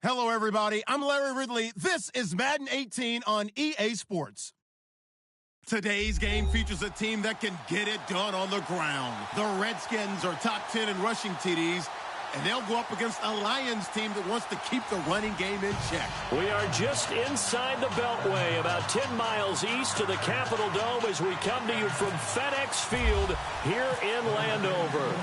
Hello, everybody. I'm Larry Ridley. This is Madden 18 on EA Sports. Today's game features a team that can get it done on the ground. The Redskins are top 10 in rushing TDs, and they'll go up against a Lions team that wants to keep the running game in check. We are just inside the Beltway, about 10 miles east of the Capitol Dome as we come to you from FedEx Field here in Landover.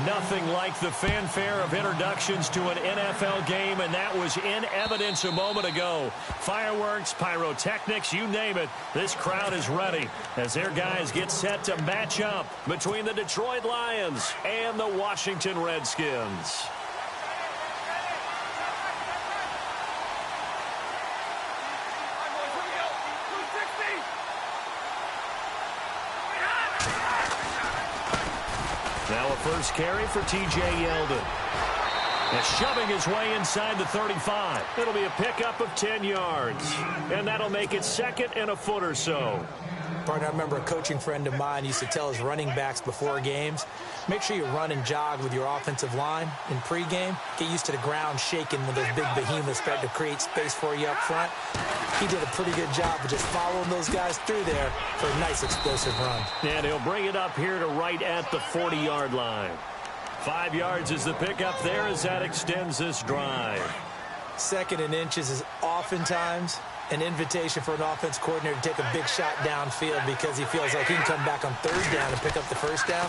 Nothing like the fanfare of introductions to an NFL game, and that was in evidence a moment ago. Fireworks, pyrotechnics, you name it. This crowd is ready as their guys get set to match up between the Detroit Lions and the Washington Redskins. Now a first carry for T.J. Yeldon. And shoving his way inside the 35. It'll be a pickup of 10 yards. And that'll make it second and a foot or so. Partner, I remember a coaching friend of mine used to tell his running backs before games, make sure you run and jog with your offensive line in pregame. Get used to the ground shaking when those big behemoths start to create space for you up front. He did a pretty good job of just following those guys through there for a nice explosive run. And he'll bring it up here to right at the 40-yard line. 5 yards is the pickup there as that extends this drive. Second and inches is oftentimes an invitation for an offense coordinator to take a big shot downfield because he feels like he can come back on third down and pick up the first down.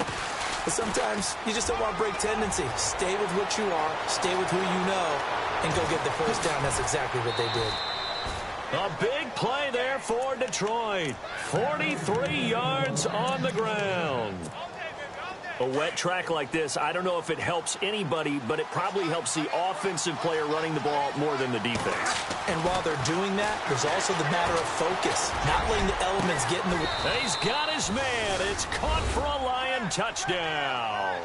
But sometimes you just don't want to break tendency. Stay with what you are, stay with who you know, and go get the first down. That's exactly what they did. A big play there for Detroit. 43 yards on the ground. A wet track like this, I don't know if it helps anybody, but it probably helps the offensive player running the ball more than the defense. And while they're doing that, there's also the matter of focus, not letting the elements get in the way. He's got his man. It's caught for a Lion touchdown.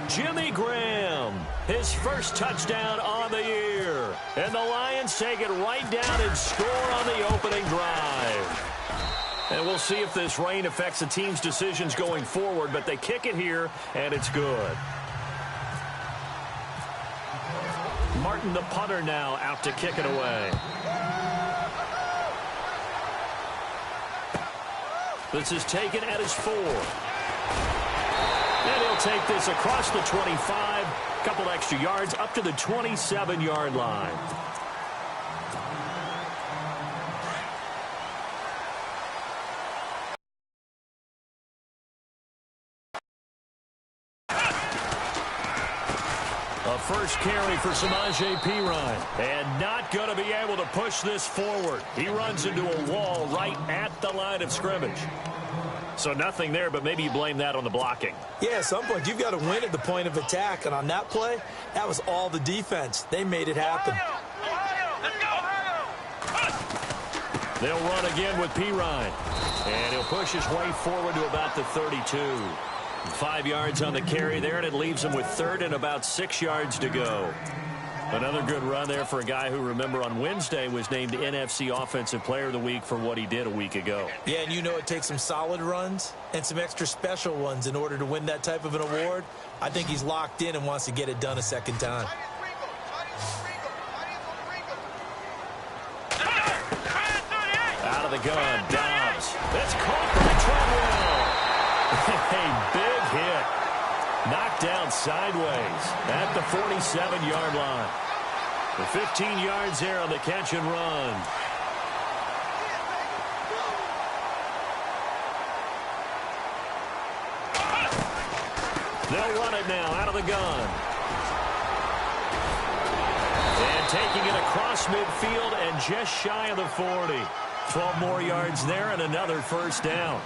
Jimmy Graham, his first touchdown on the year. And the Lions take it right down and score on the opening drive. And we'll see if this rain affects the team's decisions going forward, but they kick it here, and it's good. Martin, the punter, now out to kick it away. This is taken at his 4. And he'll take this across the 25, a couple extra yards, up to the 27-yard line. First carry for Samaje Perine. And not going to be able to push this forward. He runs into a wall right at the line of scrimmage. So nothing there, but maybe you blame that on the blocking. Yeah, at some point, you've got to win at the point of attack. And on that play, that was all the defense. They made it happen. They'll run again with Perine. And he'll push his way forward to about the 32. 5 yards on the carry there, and it leaves him with third and about 6 yards to go. Another good run there for a guy who, remember, on Wednesday was named NFC Offensive Player of the Week for what he did a week ago. Yeah, and you know it takes some solid runs and some extra special ones in order to win that type of an award. I think he's locked in and wants to get it done a second time. Out of the gun, Dobbs. That's caught by Treadwell. A big hit. Knocked down sideways at the 47-yard line. The 15 yards there on the catch and run. They'll run it now out of the gun. And taking it across midfield and just shy of the 40. 12 more yards there and another first down.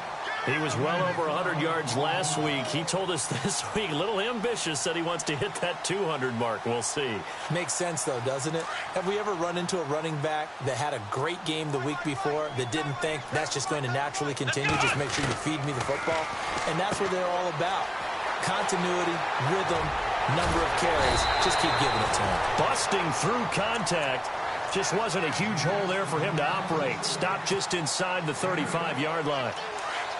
He was well over 100 yards last week. He told us this week, a little ambitious, that he wants to hit that 200 mark. We'll see. Makes sense, though, doesn't it? Have we ever run into a running back that had a great game the week before that didn't think that's just going to naturally continue? Just make sure you feed me the football. And that's what they're all about. Continuity, rhythm, number of carries. Just keep giving it to him. Busting through contact. Just wasn't a huge hole there for him to operate. Stopped just inside the 35-yard line.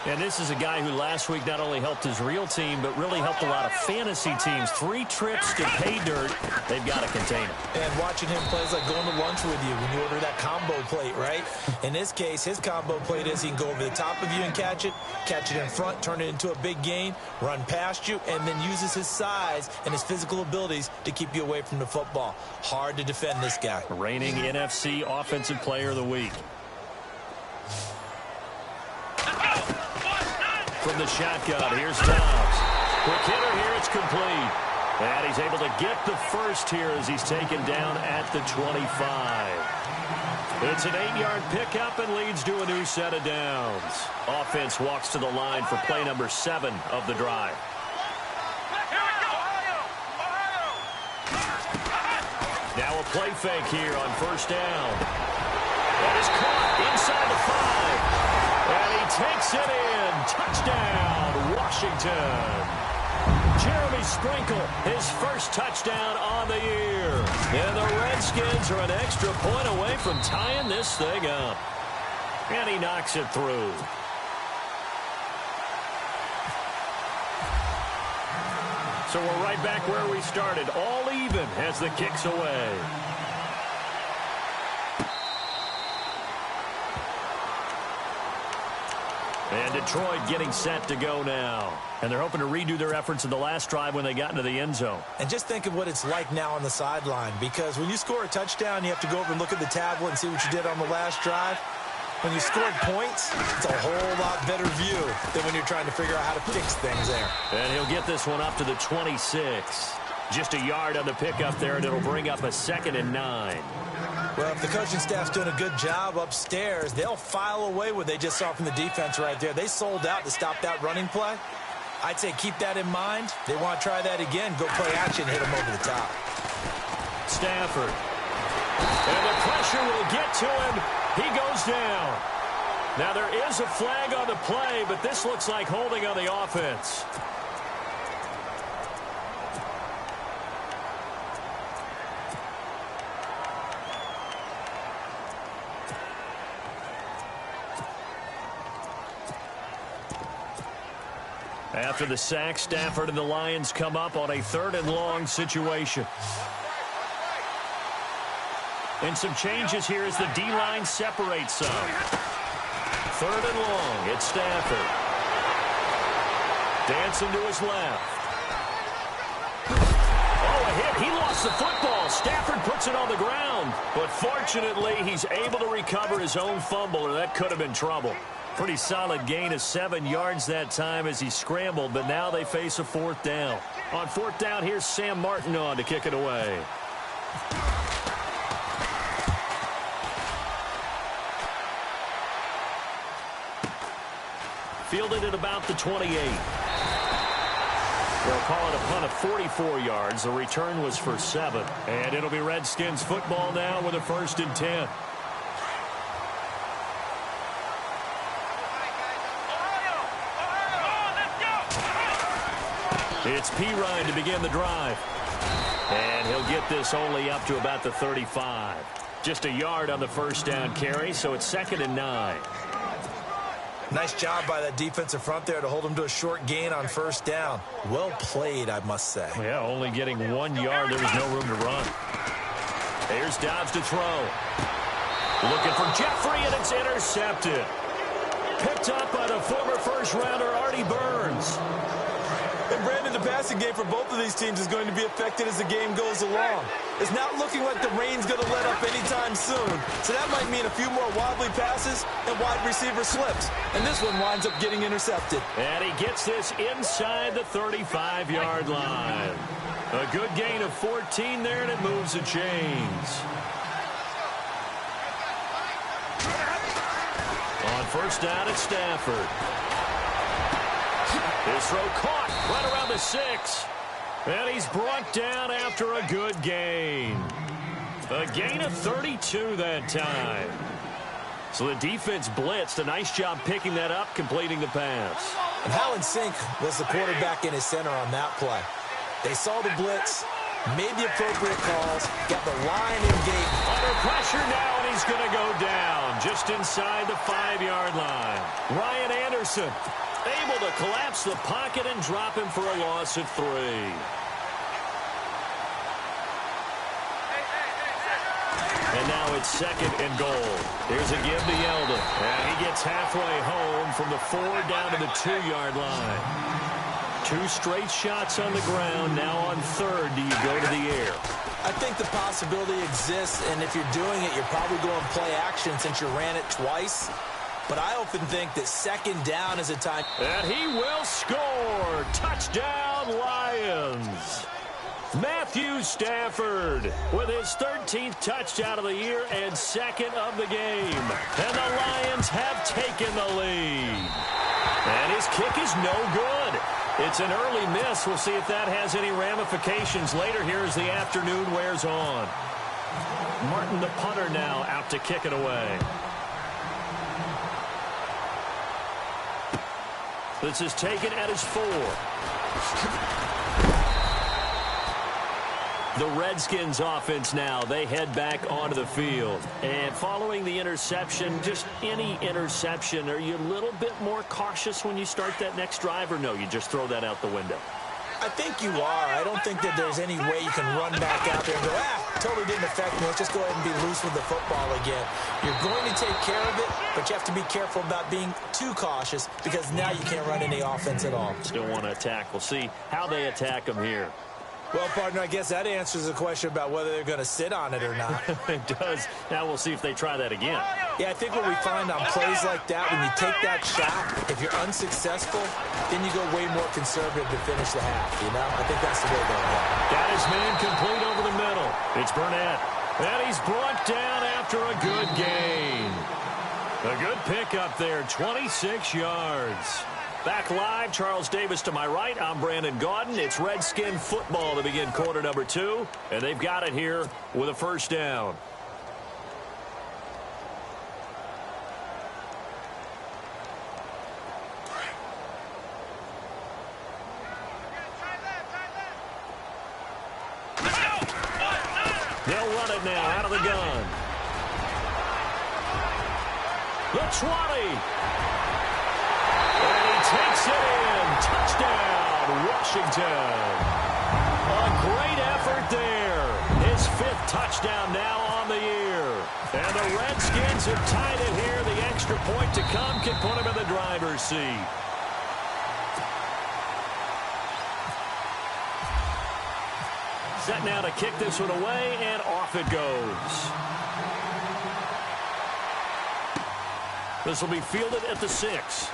And this is a guy who last week not only helped his real team, but really helped a lot of fantasy teams. 3 trips to pay dirt. They've got to contain him. And watching him play is like going to lunch with you when you order that combo plate, right? In this case, his combo plate is he can go over the top of you and catch it in front, turn it into a big gain, run past you, and then uses his size and his physical abilities to keep you away from the football. Hard to defend this guy. Reigning NFC Offensive Player of the Week. From the shotgun, here's Dobbs. Quick hitter here, it's complete. And he's able to get the first here as he's taken down at the 25. It's an 8-yard pickup and leads to a new set of downs. Offense walks to the line for play number 7 of the drive. Now a play fake here on first down. That is caught inside the 5. And he takes it in. Touchdown, Washington. Jeremy Sprinkle, his first touchdown on the year. And the Redskins are an extra point away from tying this thing up. And he knocks it through. So we're right back where we started, all even as the kick's away. And Detroit getting set to go now. And they're hoping to redo their efforts in the last drive when they got into the end zone. And just think of what it's like now on the sideline, because when you score a touchdown, you have to go over and look at the tablet and see what you did on the last drive. When you scored points, it's a whole lot better view than when you're trying to figure out how to fix things there. And he'll get this one up to the 26. Just a yard on the pickup there, and it'll bring up a 2nd and 9. Well, if the coaching staff's doing a good job upstairs, they'll file away what they just saw from the defense right there. They sold out to stop that running play. I'd say keep that in mind. They want to try that again. Go play action, hit them over the top. Stafford. And the pressure will get to him. He goes down. Now there is a flag on the play, but this looks like holding on the offense. After the sack, Stafford and the Lions come up on a 3rd and long situation. And some changes here as the D-line separates some. 3rd and long, it's Stafford. Dancing to his left. Oh, a hit. He lost the football. Stafford puts it on the ground. But fortunately, he's able to recover his own fumble, or that could have been trouble. Pretty solid gain of 7 yards that time as he scrambled, but now they face a 4th down. On 4th down, here's Sam Martin on to kick it away. Fielded at about the 28. They'll call it a punt of 44 yards. The return was for 7. And it'll be Redskins football now with a 1st and 10. It's Pirine to begin the drive. And he'll get this only up to about the 35. Just a yard on the first down carry, so it's 2nd and 9. Nice job by that defensive front there to hold him to a short gain on 1st down. Well played, I must say. Yeah, only getting 1 yard. There was no room to run. Here's Dobbs to throw. Looking for Jeffrey, and it's intercepted. Picked up by the former first-rounder Artie Burns. And Brandon, the passing game for both of these teams is going to be affected as the game goes along. It's not looking like the rain's going to let up anytime soon. So that might mean a few more wobbly passes and wide receiver slips. And this one winds up getting intercepted. And he gets this inside the 35-yard line. A good gain of 14 there, and it moves the chains. On first down, it's Stafford. His throw caught right around the 6. And he's brought down after a good gain. A gain of 32 that time. So the defense blitzed. A nice job picking that up, completing the pass. And Howland Sink was the quarterback in his center on that play. They saw the blitz, made the appropriate calls, got the line in gate. Under pressure now, and he's going to go down just inside the 5-yard line. Ryan Anderson able to collapse the pocket and drop him for a loss of 3. And now it's 2nd and goal. Here's a give to Yeldon. And he gets halfway home from the 4 down to the 2-yard line. 2 straight shots on the ground. Now on 3rd, do you go to the air? I think the possibility exists, and if you're doing it, you're probably going play action since you ran it twice. But I often think that 2nd down is a time. And he will score. Touchdown, Lions. Matthew Stafford with his 13th touchdown of the year and 2nd of the game. And the Lions have taken the lead. And his kick is no good. It's an early miss. We'll see if that has any ramifications later here as the afternoon wears on. Martin, the punter, now out to kick it away. This is taken at his 4. The Redskins offense now, they head back onto the field. And following the interception, just any interception, are you a little bit more cautious when you start that next drive, or no, you just throw that out the window? I think you are. I don't think that there's any way you can run back out there and go, totally didn't affect me. Let's just go ahead and be loose with the football again. You're going to take care of it, but you have to be careful about being too cautious because now you can't run any offense at all. Still want to attack. We'll see how they attack them here. Well, partner, I guess that answers the question about whether they're going to sit on it or not. It does. Now we'll see if they try that again. Yeah, I think what we find on plays like that, when you take that shot, if you're unsuccessful, then you go way more conservative to finish the half, you know? I think that's the way they'll go. Got his man complete over the middle. It's Burnett. And he's brought down after a good gain. A good pickup there, 26 yards. Back live, Charles Davis to my right. I'm Brandon Gaudin. It's Redskin football to begin quarter number 2. And they've got it here with a 1st down. They'll run it now out of the gun. The 20. And he takes it in. Touchdown, Washington. A great effort there. His 5th touchdown now on the year. And the Redskins have tied it here. The extra point to come can put him in the driver's seat. Set now to kick this one away, and off it goes. This will be fielded at the 6.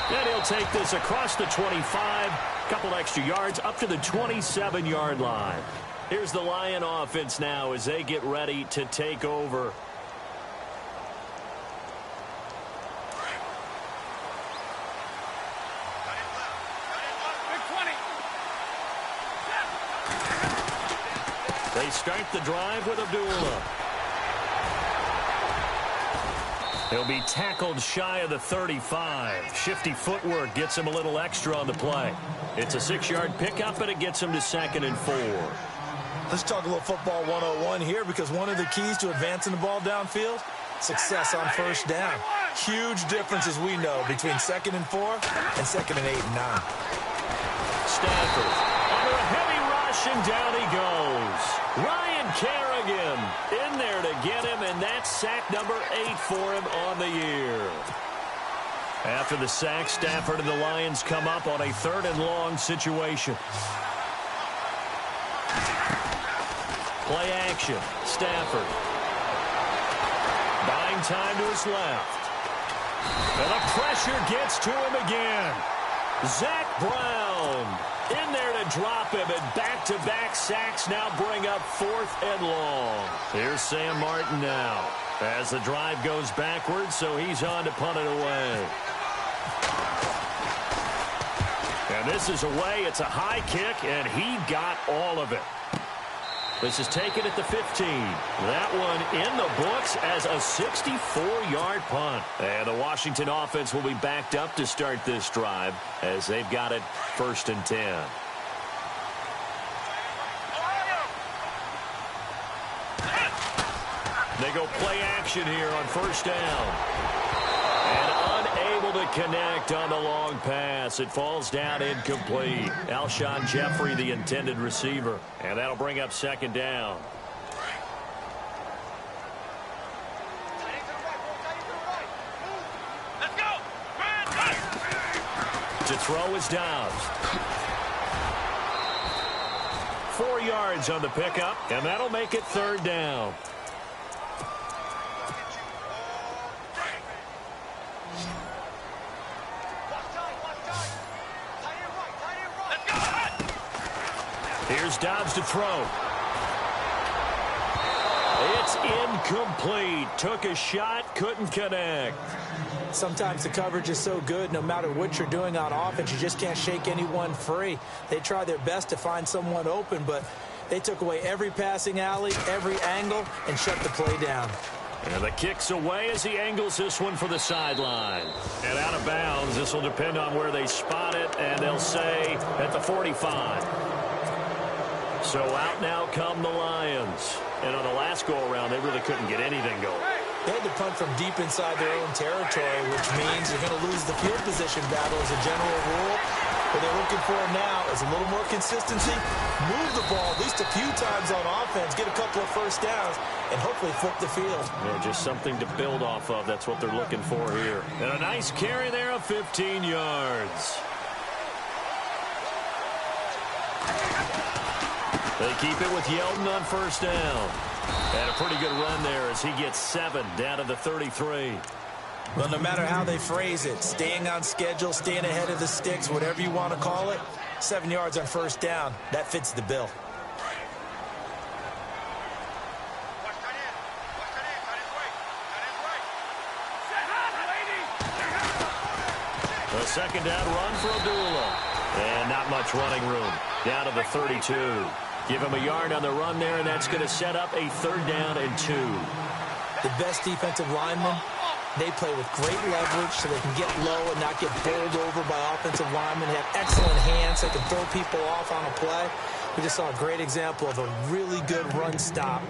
And he'll take this across the 25, couple extra yards, up to the 27-yard line. Here's the Lion offense now as they get ready to take over. They start the drive with Abdullah. He'll be tackled shy of the 35. Shifty footwork gets him a little extra on the play. It's a 6-yard pickup, and it gets him to 2nd and 4. Let's talk a little football 101 here, because one of the keys to advancing the ball downfield, success on 1st down. Huge difference, as we know, between 2nd and 4 and 2nd and 8 and 9. Stafford under a heavy rush, and down he goes. Ryan Kerrigan in there to get him, and that's sack number 8 for him on the year. After the sack, Stafford and the Lions come up on a 3rd and long situation. Play action. Stafford. Buying time to his left. And the pressure gets to him again. Zach Brown in there to drop him, and back-to-back sacks now bring up 4th and long. Here's Sam Martin now as the drive goes backwards, so he's on to punt it away. And this is away. It's a high kick, and he got all of it. This is taken at the 15. That one in the books as a 64-yard punt. And the Washington offense will be backed up to start this drive as they've got it 1st and 10. go play action here on first down. And unable to connect on the long pass. It falls down incomplete. Alshon Jeffrey, the intended receiver. And that'll bring up second down. To throw is Dobbs. 4 yards on the pickup, and that'll make it third down. Here's Dobbs to throw. It's incomplete. Took a shot, couldn't connect. Sometimes the coverage is so good, no matter what you're doing on offense, you just can't shake anyone free. They try their best to find someone open, but they took away every passing alley, every angle, and shut the play down. And the kick's away as he angles this one for the sideline. And out of bounds, this will depend on where they spot it, and they'll say at the 45. So out now come the Lions. And on the last go-around, they really couldn't get anything going. They had to punt from deep inside their own territory, which means you're going to lose the field position battle as a general rule. What they're looking for now is a little more consistency, move the ball at least a few times on offense, get a couple of first downs, and hopefully flip the field. Yeah, just something to build off of. That's what they're looking for here. And a nice carry there of 15 yards. They keep it with Yeldon on first down. And a pretty good run there as he gets 7 down to the 33. Well, no matter how they phrase it, staying on schedule, staying ahead of the sticks, whatever you want to call it, 7 yards on first down, that fits the bill. A second down run for Abdullah. And not much running room. Down to the 32. Give him a yard on the run there, and that's going to set up a third down and 2. The best defensive linemen, they play with great leverage so they can get low and not get bowled over by offensive linemen. They have excellent hands. They can throw people off on a play. We just saw a great example of a really good run stop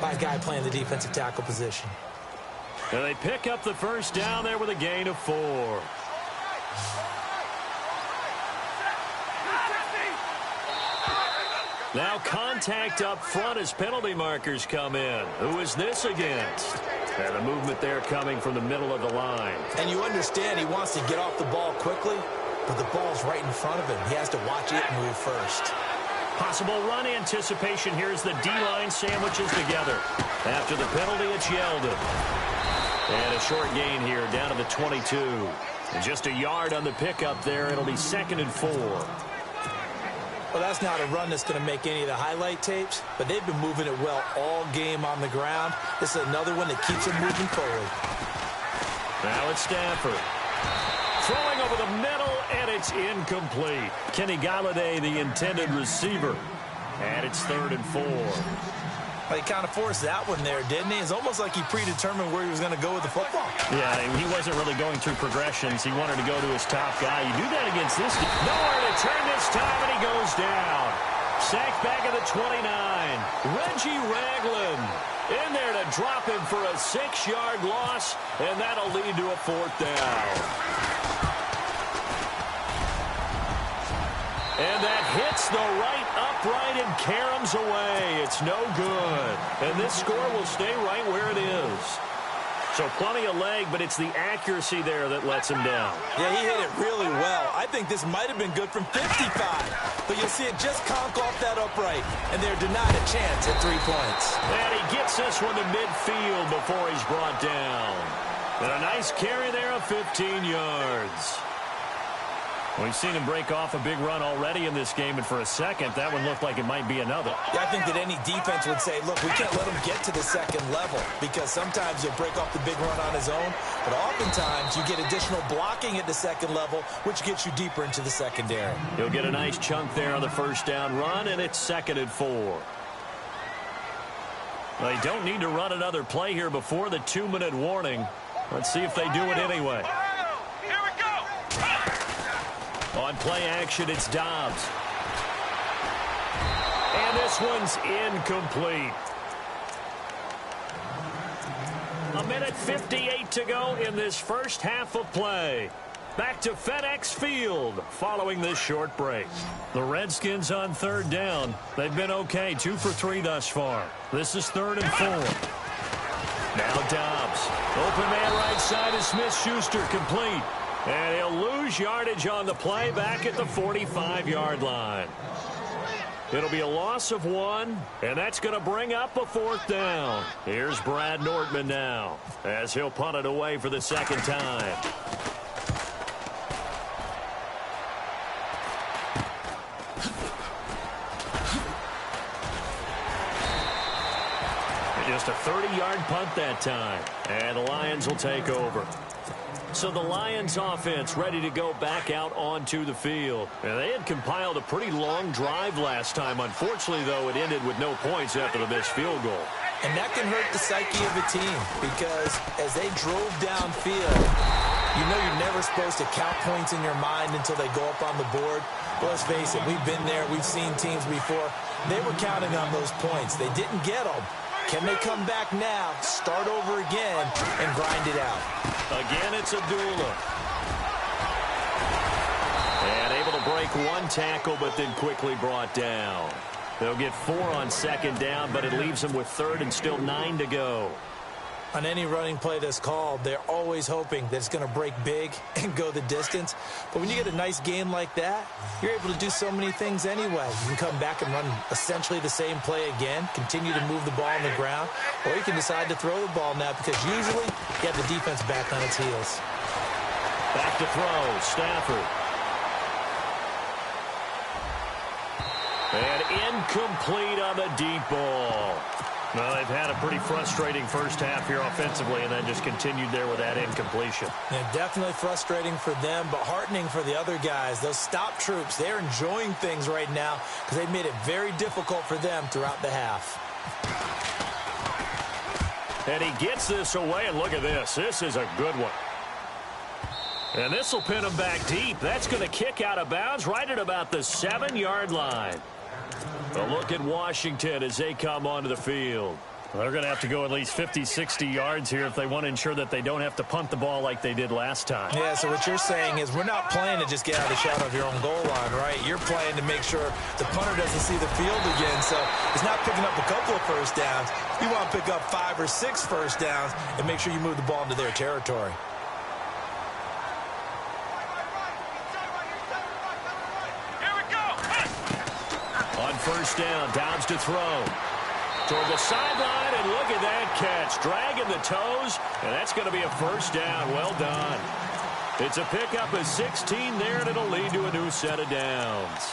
by a guy playing the defensive tackle position. And they pick up the first down there with a gain of 4. Now contact up front as penalty markers come in. Who is this against? And the movement there coming from the middle of the line. And you understand he wants to get off the ball quickly, but the ball's right in front of him. He has to watch it move first. Possible run anticipation here as the D-line sandwiches together. After the penalty, it's Yeldon. And a short gain here down to the 22. And just a yard on the pickup there. It'll be 2nd and 4. Well, that's not a run that's going to make any of the highlight tapes, but they've been moving it well all game on the ground. This is another one that keeps them moving forward. Now it's Stafford. Throwing over the middle, and it's incomplete. Kenny Galladay, the intended receiver. And it's 3rd and 4. Well, he kind of forced that one there, didn't he? It's almost like he predetermined where he was going to go with the football. Yeah, he wasn't really going through progressions. He wanted to go to his top guy. You do that against this. Nowhere to turn this time, and he goes down. Sacked back at the 29. Reggie Ragland in there to drop him for a 6-yard loss, and that'll lead to a 4th down. And that hits the right upright and caroms away. It's no good. And this score will stay right where it is. So plenty of leg, but it's the accuracy there that lets him down. Yeah, he hit it really well. I think this might have been good from 55. But you'll see it just conk off that upright. And they're denied a chance at 3 points. And he gets this one to midfield before he's brought down. And a nice carry there of 15 yards. We've seen him break off a big run already in this game, and for a second, that one looked like it might be another. Yeah, I think that any defense would say, look, we can't let him get to the second level, because sometimes he'll break off the big run on his own, but oftentimes you get additional blocking at the second level, which gets you deeper into the secondary. He'll get a nice chunk there on the first down run, and it's 2nd and 4. They don't need to run another play here before the 2-minute warning. Let's see if they do it anyway. On play action, it's Dobbs. And this one's incomplete. A minute 58 to go in this first half of play. Back to FedEx Field following this short break. The Redskins on third down. They've been okay, 2 for 3 thus far. This is 3rd and 4. Now Dobbs. Open man right side is Smith-Schuster, complete. And he'll lose yardage on the play back at the 45-yard line. It'll be a loss of 1, and that's going to bring up a 4th down. Here's Brad Nordman now as he'll punt it away for the second time. Just a 30-yard punt that time, and the Lions will take over. So the Lions offense ready to go back out onto the field. And they had compiled a pretty long drive last time. Unfortunately, though, it ended with no points after the missed field goal. And that can hurt the psyche of a team because as they drove downfield, you know you're never supposed to count points in your mind until they go up on the board. But let's face it, we've been there. We've seen teams before. They were counting on those points. They didn't get them. Can they come back now, start over again, and grind it out? Again, it's Abdullah. And able to break 1 tackle, but then quickly brought down. They'll get 4 on 2nd down, but it leaves them with 3rd and still 9 to go. On any running play that's called, they're always hoping that it's going to break big and go the distance. But when you get a nice game like that, you're able to do so many things anyway. You can come back and run essentially the same play again, continue to move the ball on the ground, or you can decide to throw the ball now because usually you have the defense back on its heels. Back to throw, Stafford. And incomplete on the deep ball. Well, they've had a pretty frustrating first half here offensively and then just continued there with that incompletion. Yeah, definitely frustrating for them, but heartening for the other guys. Those stop troops, they're enjoying things right now because they've made it very difficult for them throughout the half. And he gets this away, and look at this. This is a good one. And this will pin him back deep. That's going to kick out of bounds right at about the 7-yard line. A look at Washington as they come onto the field. They're going to have to go at least 50, 60 yards here if they want to ensure that they don't have to punt the ball like they did last time. Yeah, so what you're saying is we're not playing to just get out of the shadow of your own goal line, right? You're playing to make sure the punter doesn't see the field again. So it's not picking up a couple of first downs. You want to pick up 5 or 6 first downs and make sure you move the ball into their territory. On first down, Dobbs to throw. Toward the sideline, and look at that catch. Dragging the toes, and that's going to be a first down. Well done. It's a pickup of 16 there, and it'll lead to a new set of downs.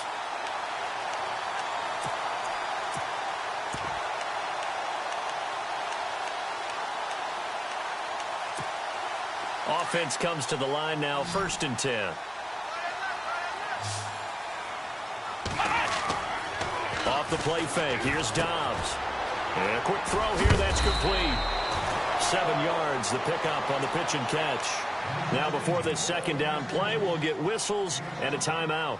Offense comes to the line now, 1st and 10. Off the play fake, here's Dobbs. And a quick throw here, that's complete. 7 yards, the pickup on the pitch and catch. Now before this second down play, we'll get whistles and a timeout.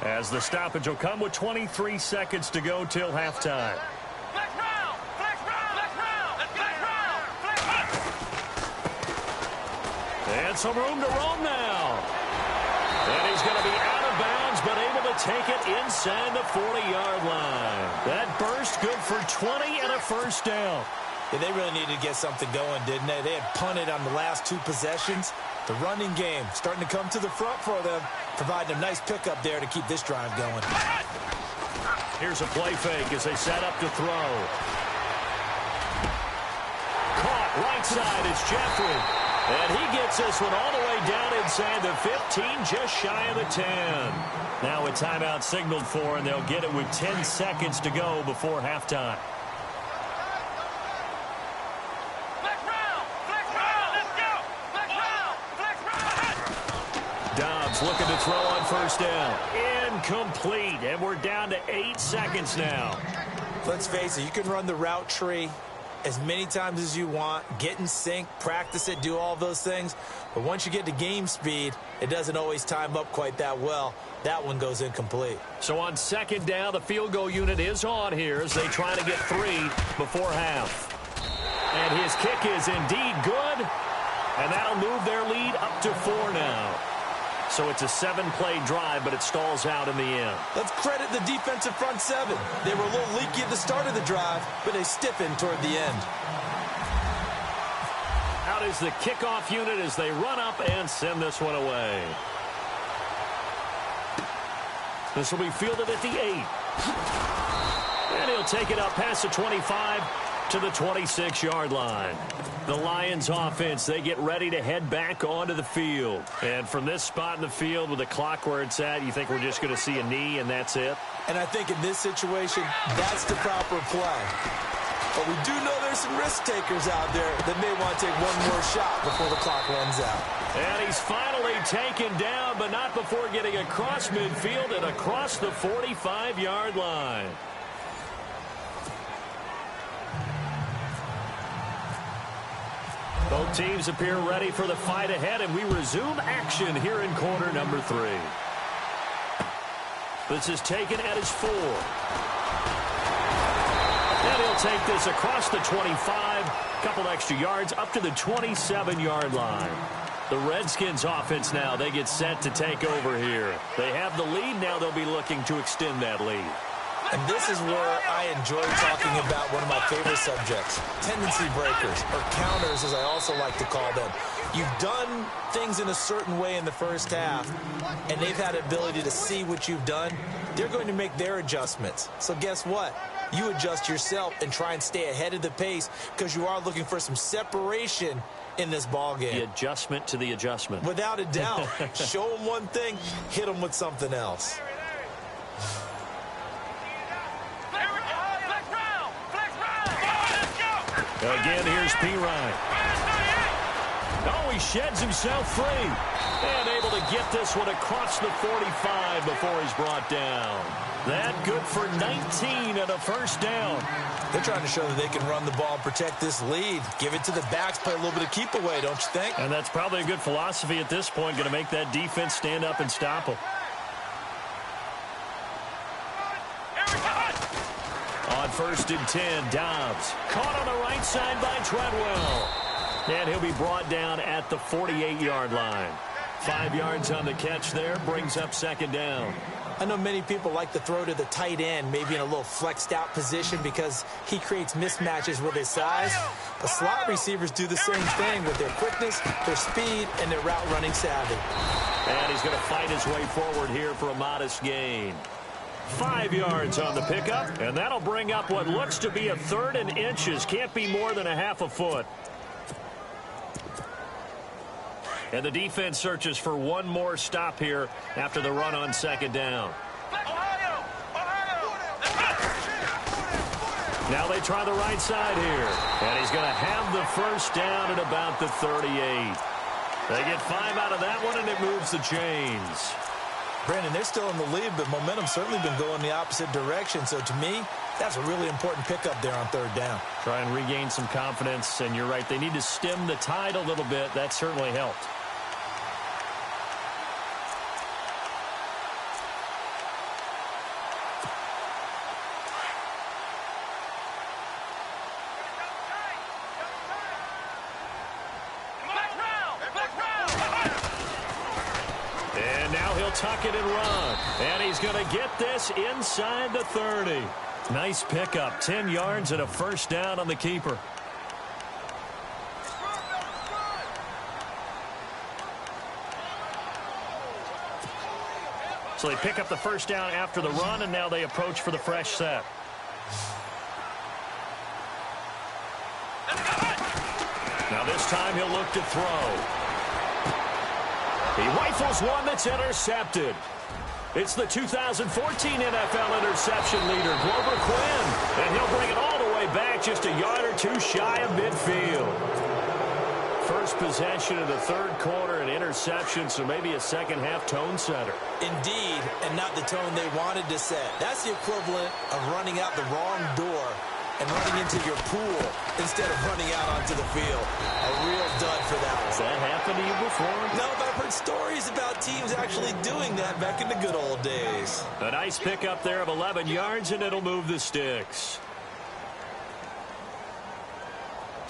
As the stoppage will come with 23 seconds to go till halftime. And some room to roam now. And he's going to be out of bounds, but able to take it inside the 40-yard line. That burst good for 20 and a first down. Yeah, they really needed to get something going, didn't they? They had punted on the last 2 possessions. The running game starting to come to the front for them, providing a nice pickup there to keep this drive going. Here's a play fake as they set up to throw. Caught right side, it's Jeffrey. And he gets this one all the way down inside the 15, just shy of the 10. Now a timeout signaled for, and they'll get it with 10 seconds to go before halftime. Dobbs looking to throw on first down. Incomplete, and we're down to 8 seconds now. Let's face it, you can run the route tree as many times as you want, get in sync, practice it, do all those things. But once you get to game speed, it doesn't always time up quite that well. That one goes incomplete. So on second down, the field goal unit is on here as they try to get 3 before half. And his kick is indeed good. And that'll move their lead up to 4 now. So it's a 7-play drive, but it stalls out in the end. Let's credit the defensive front 7. They were a little leaky at the start of the drive, but they stiffened toward the end. Out is the kickoff unit as they run up and send this one away. This will be fielded at the 8. And he'll take it up past the 25 to the 26-yard line. The Lions offense, they get ready to head back onto the field. And from this spot in the field with the clock where it's at, you think we're just going to see a knee and that's it? And I think in this situation, that's the proper play. But we do know there's some risk takers out there that may want to take one more shot before the clock runs out. And he's finally taken down, but not before getting across midfield and across the 45-yard line. Both teams appear ready for the fight ahead, and we resume action here in quarter number 3. This is taken at his 4. And he'll take this across the 25, couple extra yards up to the 27-yard line. The Redskins offense now, they get set to take over here. They have the lead, now they'll be looking to extend that lead. And this is where I enjoy talking about one of my favorite subjects, tendency breakers, or counters as I also like to call them. You've done things in a certain way in the first half, and they've had the ability to see what you've done. They're going to make their adjustments. So guess what? You adjust yourself and try and stay ahead of the pace because you are looking for some separation in this ball game. The adjustment to the adjustment. Without a doubt. Show them one thing, hit them with something else. Again, here's P. Ryan. Oh, he sheds himself free. And able to get this one across the 45 before he's brought down. That good for 19 and a first down. They're trying to show that they can run the ball and protect this lead. Give it to the backs, play a little bit of keep away, don't you think? And that's probably a good philosophy at this point, going to make that defense stand up and stop them. On 1st and 10, Dobbs caught on the right side by Treadwell. And he'll be brought down at the 48-yard line. 5 yards on the catch there, brings up 2nd down. I know many people like to throw to the tight end, maybe in a little flexed out position because he creates mismatches with his size. The slot receivers do the same thing with their quickness, their speed, and their route running savvy. And he's going to fight his way forward here for a modest gain. 5 yards on the pickup, and that'll bring up what looks to be a 3rd and inches. Can't be more than a half a foot. And the defense searches for one more stop here after the run on 2nd down. Now they try the right side here. And he's going to have the first down at about the 38. They get 5 out of that one, and it moves the chains. Brandon, they're still in the lead, but momentum's certainly been going the opposite direction. So to me, that's a really important pickup there on 3rd down. Try and regain some confidence, and you're right. They need to stem the tide a little bit. That certainly helped. Tuck it and run. And he's going to get this inside the 30. Nice pickup. 10 yards and a first down on the keeper. So they pick up the first down after the run, and now they approach for the fresh set. Now this time he'll look to throw. He rifles one that's intercepted. It's the 2014 NFL interception leader, Glover Quinn. And he'll bring it all the way back just a yard or two shy of midfield. First possession of the 3rd quarter, an interception, so maybe a second-half tone setter. Indeed, and not the tone they wanted to set. That's the equivalent of running out the wrong door and running into your pool instead of running out onto the field. A real dud for that one. Has that happened to you before? No, but I've heard stories about teams actually doing that back in the good old days. A nice pickup there of 11 yards, and it'll move the sticks.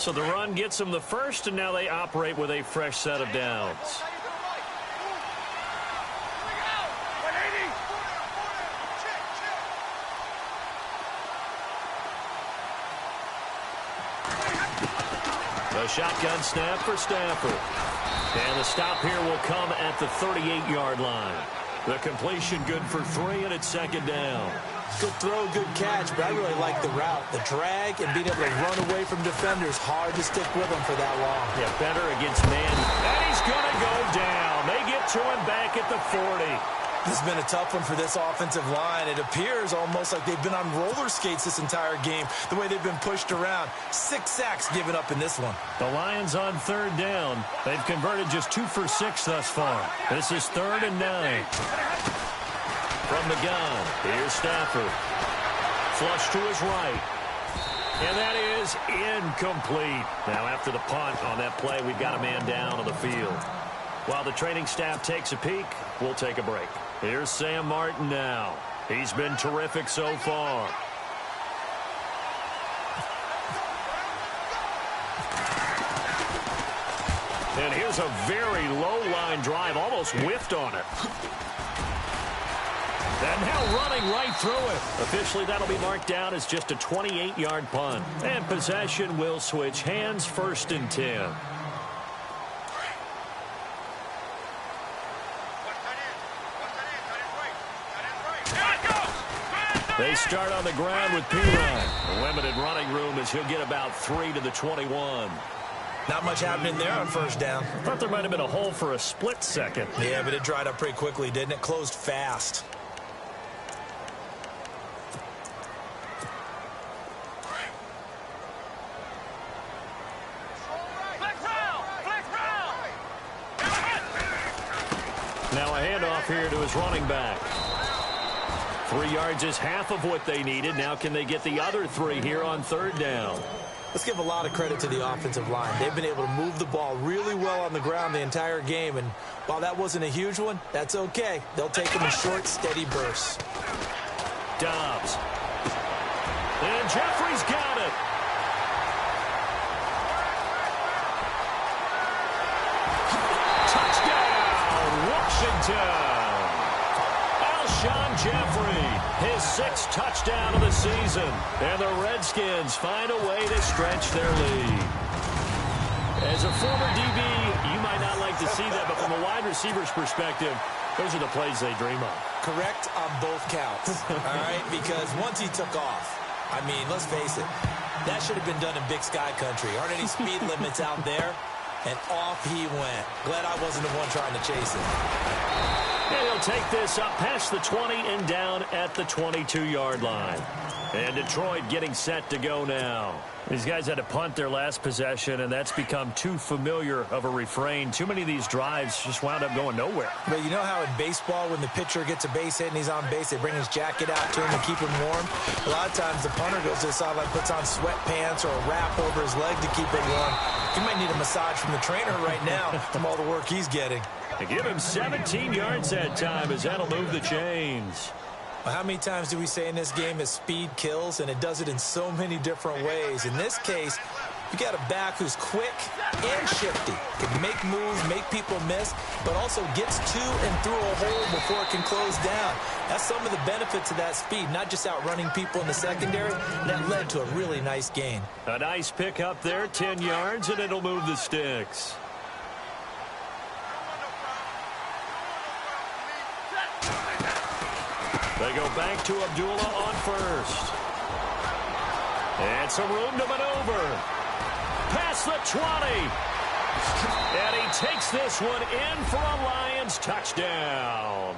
So the run gets them the first, and now they operate with a fresh set of downs. The shotgun snap for Stafford. And the stop here will come at the 38-yard line. The completion good for 3, and it's second down. Good throw, good catch, but I really like the route. The drag and being able to run away from defenders, hard to stick with them for that long. Yeah, better against man. And he's going to go down. They get to him back at the 40. This has been a tough one for this offensive line. It appears almost like they've been on roller skates this entire game, the way they've been pushed around. 6 sacks given up in this one. The Lions on third down. They've converted just 2 for 6 thus far. This is 3rd and 9. From the gun, here's Stafford. Flush to his right. And that is incomplete. Now after the punt on that play, we've got a man down on the field. While the training staff takes a peek, we'll take a break. Here's Sam Martin now. He's been terrific so far. And here's a very low-line drive, almost whiffed on it. And now running right through it. Officially, that'll be marked down as just a 28-yard punt. And possession will switch hands, 1st and 10. They start on the ground with Pirine. Limited running room as he'll get about 3 to the 21. Not much happening there on 1st down. Thought there might have been a hole for a split second. Yeah, but it dried up pretty quickly, didn't it? Closed fast. Now a handoff here to his running back. 3 yards is half of what they needed. Now can they get the other 3 here on 3rd down? Let's give a lot of credit to the offensive line. They've been able to move the ball really well on the ground the entire game. And while that wasn't a huge one, that's okay. They'll take them in short, steady bursts. Dobbs. And Jeffrey's got it. Touchdown, Washington. Alshon Jeffrey, his 6th touchdown of the season. And the Redskins find a way to stretch their lead. As a former DB, you might not like to see that, but from a wide receiver's perspective, those are the plays they dream of. Correct on both counts, all right? Because once he took off, I mean, let's face it, that should have been done in Big Sky Country. Aren't any speed limits out there? And off he went. Glad I wasn't the one trying to chase it. And he'll take this up past the 20 and down at the 22-yard line. And Detroit getting set to go now. These guys had to punt their last possession, and that's become too familiar of a refrain. Too many of these drives just wound up going nowhere. But you know how in baseball, when the pitcher gets a base hit and he's on base, they bring his jacket out to him to keep him warm? A lot of times the punter goes to the sideline, puts on sweatpants or a wrap over his leg to keep it warm. He might need a massage from the trainer right now from all the work he's getting. They give him 17 yards that time as that'll move the chains. Well, how many times do we say in this game that speed kills, and it does it in so many different ways? In this case, you got a back who's quick and shifty, can make moves, make people miss, but also gets to and through a hole before it can close down. That's some of the benefits of that speed, not just outrunning people in the secondary. That led to a really nice gain. A nice pick up there, 10 yards, and it'll move the sticks. They go back to Abdullah on 1st. And some room to maneuver. Past the 20. And he takes this one in for a Lions touchdown.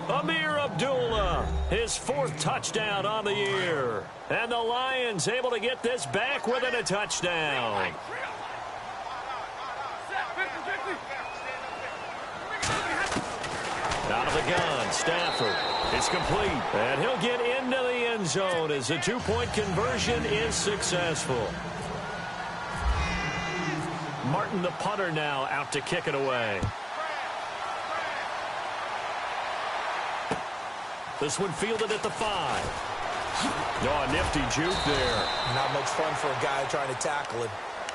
Amir Abdullah, his 4th touchdown on the year. And the Lions able to get this back within a touchdown. Out of the gun, Stafford. It's complete, and he'll get into the end zone as the 2-point conversion is successful. Martin, the punter, now out to kick it away. This one fielded at the 5. Oh, a nifty juke there. Not much fun for a guy trying to tackle it.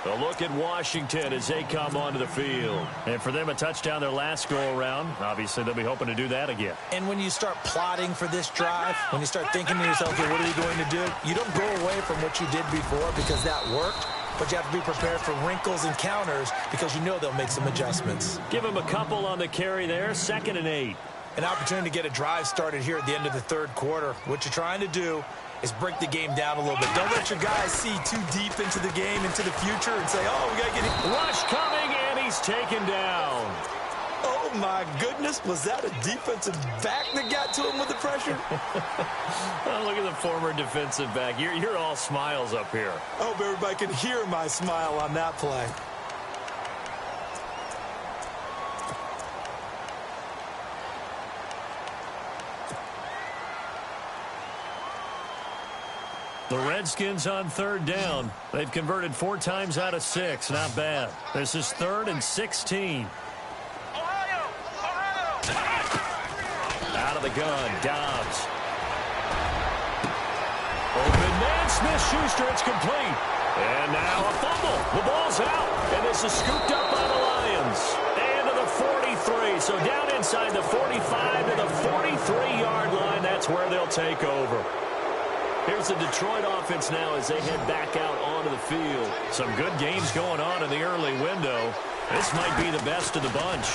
A look at Washington as they come onto the field. And for them, a touchdown their last go-around. Obviously, they'll be hoping to do that again. And when you start plotting for this drive, when you start thinking to yourself, okay, what are we going to do? You don't go away from what you did before because that worked, but you have to be prepared for wrinkles and counters because you know they'll make some adjustments. Give them a couple on the carry there, 2nd and 8. An opportunity to get a drive started here at the end of the third quarter. What you're trying to do is break the game down a little bit. Don't let your guys see too deep into the game, into the future, and say, oh, we got to get it. Rush coming, and he's taken down. Oh, my goodness. Was that a defensive back that got to him with the pressure? Oh, look at the former defensive back. You're all smiles up here. I hope everybody can hear my smile on that play. The Redskins on 3rd down. They've converted 4 times out of 6. Not bad. This is 3rd and 16. Out of the gun, Dobbs. Open man, Smith-Schuster, it's complete. And now a fumble. The ball's out. And this is scooped up by the Lions. And to the 43. So down inside the 45 to the 43-yard line. That's where they'll take over. Here's the Detroit offense now as they head back out onto the field. Some good games going on in the early window. This might be the best of the bunch.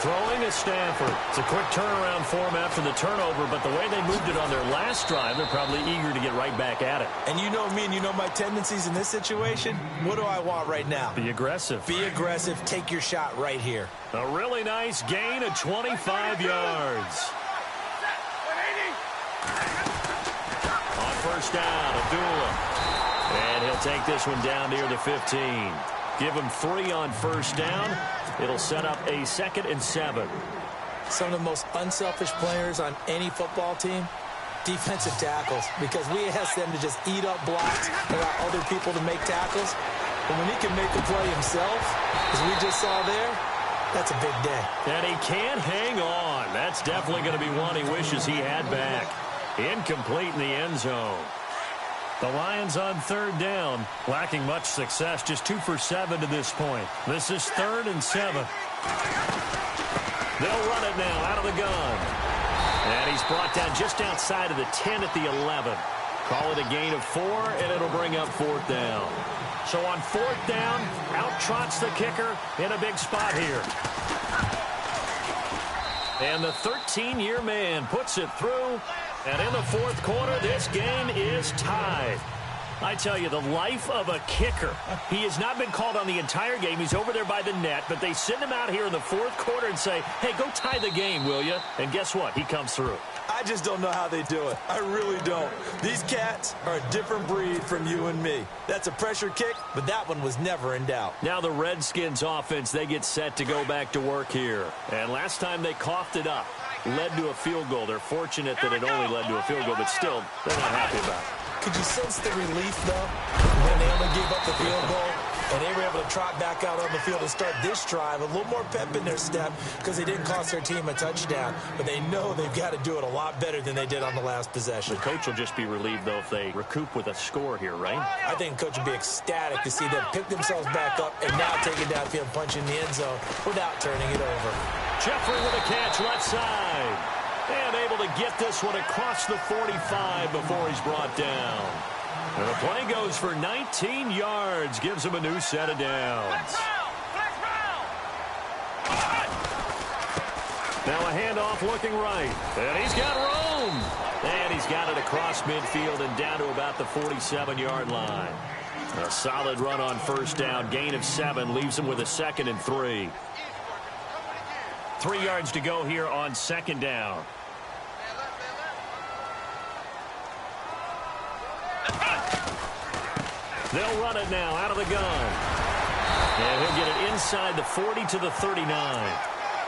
Throwing is Stafford. It's a quick turnaround for him after the turnover, but the way they moved it on their last drive, they're probably eager to get right back at it. And you know me and you know my tendencies in this situation. What do I want right now? Be aggressive. Be aggressive. Take your shot right here. A really nice gain of 25 yards. First down, Abdullah. And he'll take this one down near the 15. Give him 3 on first down. It'll set up a 2nd and 7. Some of the most unselfish players on any football team, defensive tackles, because we ask them to just eat up blocks and allow other people to make tackles. But when he can make a play himself, as we just saw there, that's a big day. And he can't hang on. That's definitely going to be one he wishes he had back. Incomplete in the end zone. The Lions on 3rd down, lacking much success, just 2 for 7 to this point. This is 3rd and 7. They'll run it now out of the gun. And he's brought down just outside of the 10 at the 11. Call it a gain of 4, and it'll bring up 4th down. So on 4th down, out trots the kicker in a big spot here. And the 13-year man puts it through. And in the 4th quarter, this game is tied. I tell you, the life of a kicker. He has not been called on the entire game. He's over there by the net, but they send him out here in the 4th quarter and say, hey, go tie the game, will you? And guess what? He comes through. I just don't know how they do it. I really don't. These cats are a different breed from you and me. That's a pressure kick, but that one was never in doubt. Now the Redskins offense, they get set to go back to work here. And last time they coughed it up, led to a field goal. They're fortunate that it only led to a field goal, but still, they're not happy about it. Could you sense the relief, though, when they only gave up the field goal? And they were able to trot back out on the field and start this drive. A little more pep in their step because they didn't cost their team a touchdown. But they know they've got to do it a lot better than they did on the last possession. The coach will just be relieved, though, if they recoup with a score here, right? I think the coach would be ecstatic to see them pick themselves back up and now take it downfield, punch in the end zone without turning it over. Jeffrey with a catch left side. And able to get this one across the 45 before he's brought down. And the play goes for 19 yards. Gives him a new set of downs. Now a handoff looking right. And he's got room. And he's got it across midfield and down to about the 47-yard line. A solid run on first down. Gain of 7 leaves him with a 2nd and 3. 3 yards to go here on 2nd down. They'll run it now out of the gun. And he'll get it inside the 40 to the 39.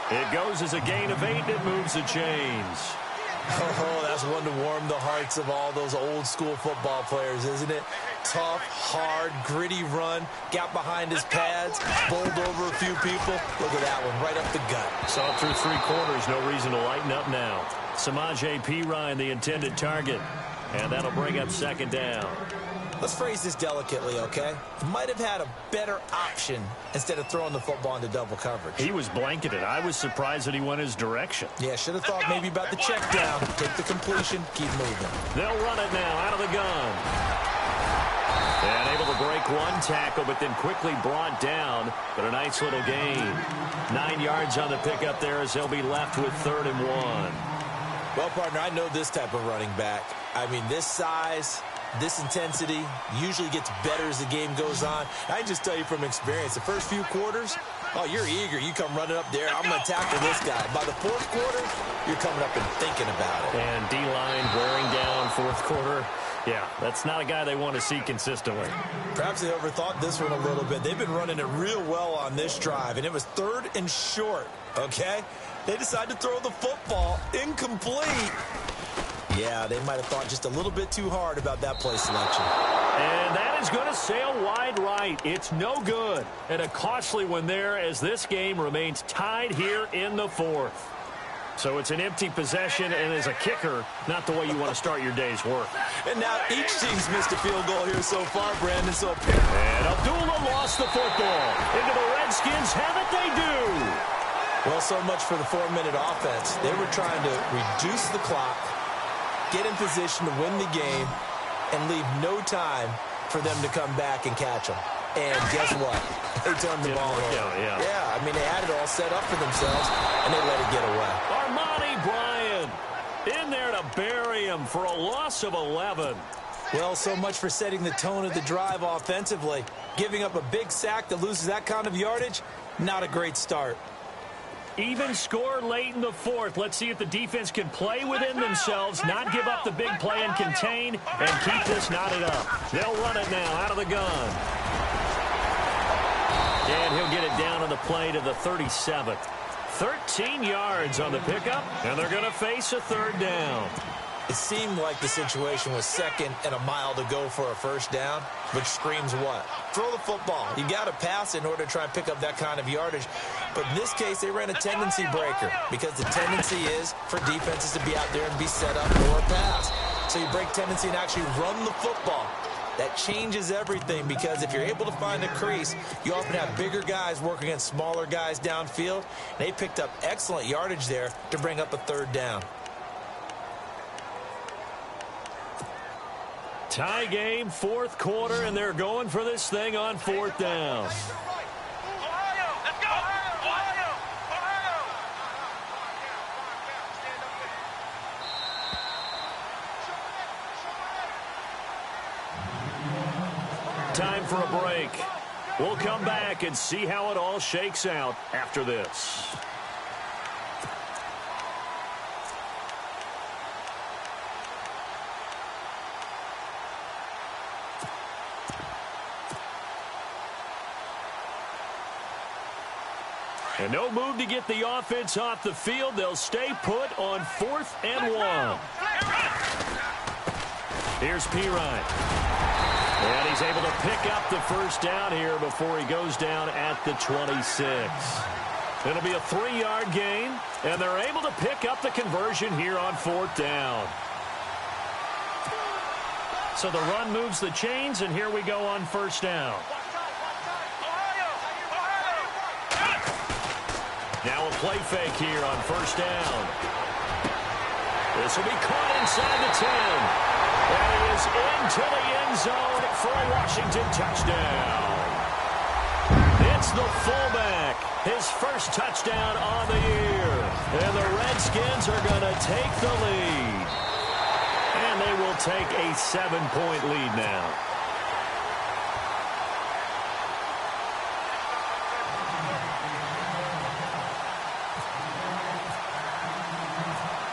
It goes as a gain of 8. It moves the chains. Oh, that's one to warm the hearts of all those old school football players, isn't it? Tough, hard, gritty run. Got behind his pads, bowled over a few people. Look at that one, right up the gut. Saw through 3 quarters. No reason to lighten up now. Samaje Perine, the intended target. And that'll bring up 2nd down. Let's phrase this delicately, okay? Might have had a better option instead of throwing the football into double coverage. He was blanketed. I was surprised that he went his direction. Yeah, should have thought maybe about the check down. Take the completion, keep moving. They'll run it now out of the gun. And able to break one tackle, but then quickly brought down. But a nice little gain. 9 yards on the pickup there as they'll be left with 3rd and 1. Well, partner, I know this type of running back. I mean, this size, this intensity usually gets better as the game goes on. I can just tell you from experience, the first few quarters, oh, you're eager. You come running up there. I'm going to tackle this guy. By the 4th quarter, you're coming up and thinking about it. And D-line wearing down 4th quarter. Yeah, that's not a guy they want to see consistently. Perhaps they overthought this one a little bit. They've been running it real well on this drive, and it was 3rd and short, okay? They decided to throw the football incomplete. Yeah, they might have thought just a little bit too hard about that play selection. And that is going to sail wide right. It's no good. And a costly one there as this game remains tied here in the 4th. So it's an empty possession, and as a kicker, not the way you want to start your day's work. And now each team's missed a field goal here so far, Brandon. And Abdullah lost the football. Into the Redskins have it, they do. Well, so much for the 4-minute offense. They were trying to reduce the clock, get in position to win the game, and leave no time for them to come back and catch them. And guess what? They turned the ball over. Yeah, I mean, they had it all set up for themselves, and they let it get away. Armani Bryant in there to bury him for a loss of 11. Well, so much for setting the tone of the drive offensively. Giving up a big sack that loses that kind of yardage, not a great start. Even score late in the 4th. Let's see if the defense can play within themselves, not give up the big play and contain, and keep this knotted up. They'll run it now out of the gun. And he'll get it down on the play to the 37th. 13 yards on the pickup, and they're going to face a 3rd down. It seemed like the situation was 2nd and a mile to go for a 1st down, which screams what? Throw the football. You got to pass in order to try and pick up that kind of yardage. But in this case, they ran a tendency breaker because the tendency is for defenses to be out there and be set up for a pass. So you break tendency and actually run the football. That changes everything because if you're able to find a crease, you often have bigger guys working against smaller guys downfield. They picked up excellent yardage there to bring up a 3rd down. Tie game, 4th quarter, and they're going for this thing on 4th down. Time for a break. We'll come back and see how it all shakes out after this. And no move to get the offense off the field. They'll stay put on 4th and 1. Here's Pirine. And he's able to pick up the 1st down here before he goes down at the 26. It'll be a 3-yard gain, and they're able to pick up the conversion here on 4th down. So the run moves the chains, and here we go on 1st down. Now a play fake here on 1st down. This will be caught inside the 10. And he is into the end zone for a Washington touchdown. It's the fullback. His first touchdown on the year. And the Redskins are going to take the lead. And they will take a 7-point lead now.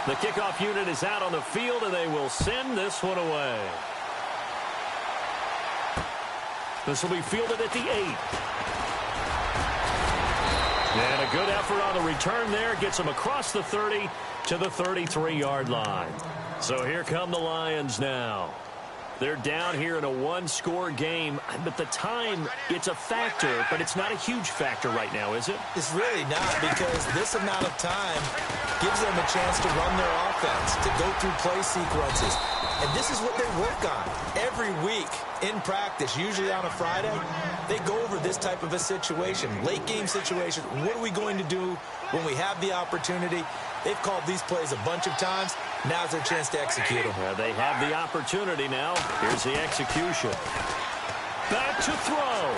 The kickoff unit is out on the field, and they will send this one away. This will be fielded at the 8. And a good effort on the return there. Gets them across the 30 to the 33-yard line. So here come the Lions now. They're down here in a one-score game, but the time, it's a factor, but it's not a huge factor right now, is it? It's really not, because this amount of time gives them a chance to run their offense, to go through play sequences. And this is what they work on every week in practice, usually on a Friday. They go over this type of a situation, late-game situation. What are we going to do when we have the opportunity? They've called these plays a bunch of times. Now's their chance to execute them. They have the opportunity now. Here's the execution. Back to throw.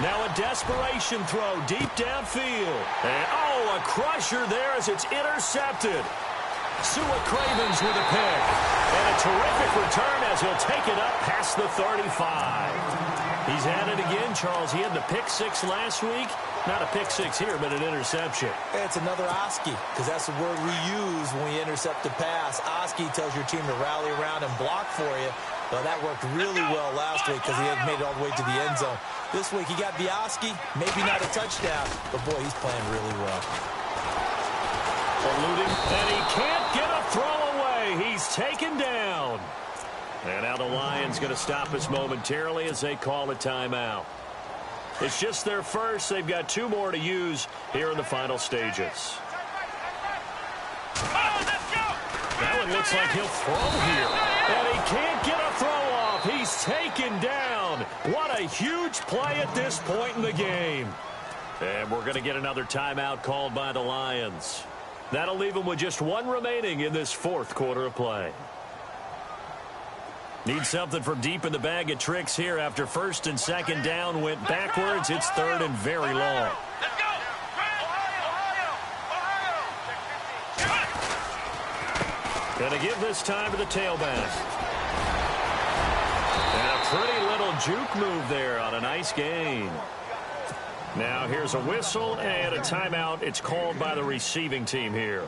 Now a desperation throw deep downfield. And, a crusher there as it's intercepted. Sua Cravens with a pick. And a terrific return as he'll take it up past the 35. He's at it again, Charles. He had the pick six last week. Not a pick six here, but an interception. It's another Oski, because that's the word we use when we intercept a pass. Oski tells your team to rally around and block for you. Well, that worked really well last week because he had made it all the way to the end zone. This week he got the Oski, maybe not a touchdown, but boy, he's playing really well. Eluding, and he can't get a throw away. He's taken down. And now the Lions going to stop us momentarily as they call a timeout. It's just their first. They've got two more to use here in the final stages. That one looks like he'll throw here. And he can't get a throw off. He's taken down. What a huge play at this point in the game. And we're going to get another timeout called by the Lions. That'll leave them with just one remaining in this fourth quarter of play. Need something from deep in the bag of tricks here after first and second down went backwards. It's third and very long. Let's go! Going to give this time to the tailback. And a pretty little juke move there on a nice gain. Now here's a whistle and a timeout. It's called by the receiving team here.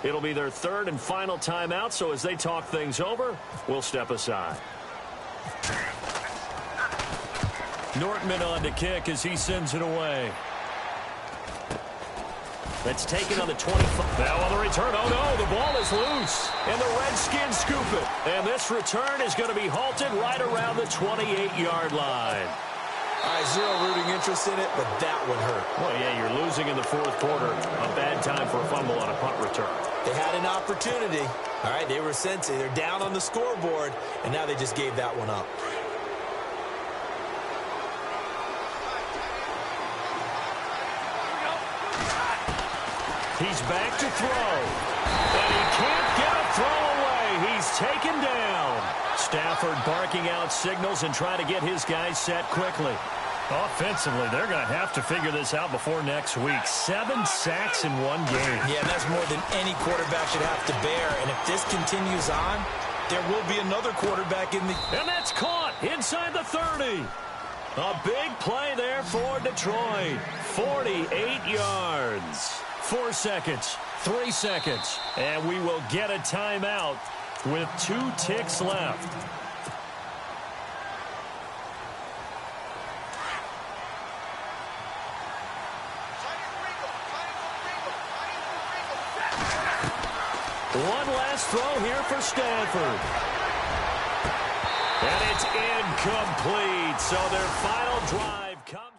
It'll be their third and final timeout, so as they talk things over, we'll step aside. Nortman on to kick as he sends it away. That's taken on the 25. Now on the return, oh no, the ball is loose. And the Redskins scoop it. And this return is going to be halted right around the 28-yard line. All right, zero rooting interest in it, but that one hurt. Well, yeah, you're losing in the fourth quarter. A bad time for a fumble on a punt return. They had an opportunity. All right, they were sensing. They're down on the scoreboard, and now they just gave that one up. He's back to throw. And he can't get a throw away. He's taken down. Stafford barking out signals and trying to get his guys set quickly. Offensively, they're going to have to figure this out before next week. 7 sacks in one game. Yeah, and that's more than any quarterback should have to bear. And if this continues on, there will be another quarterback in the... And that's caught inside the 30. A big play there for Detroit. 48 yards. 4 seconds. 3 seconds. And we will get a timeout with 2 ticks left. One last throw here for Stanford. And it's incomplete. So their final drive comes.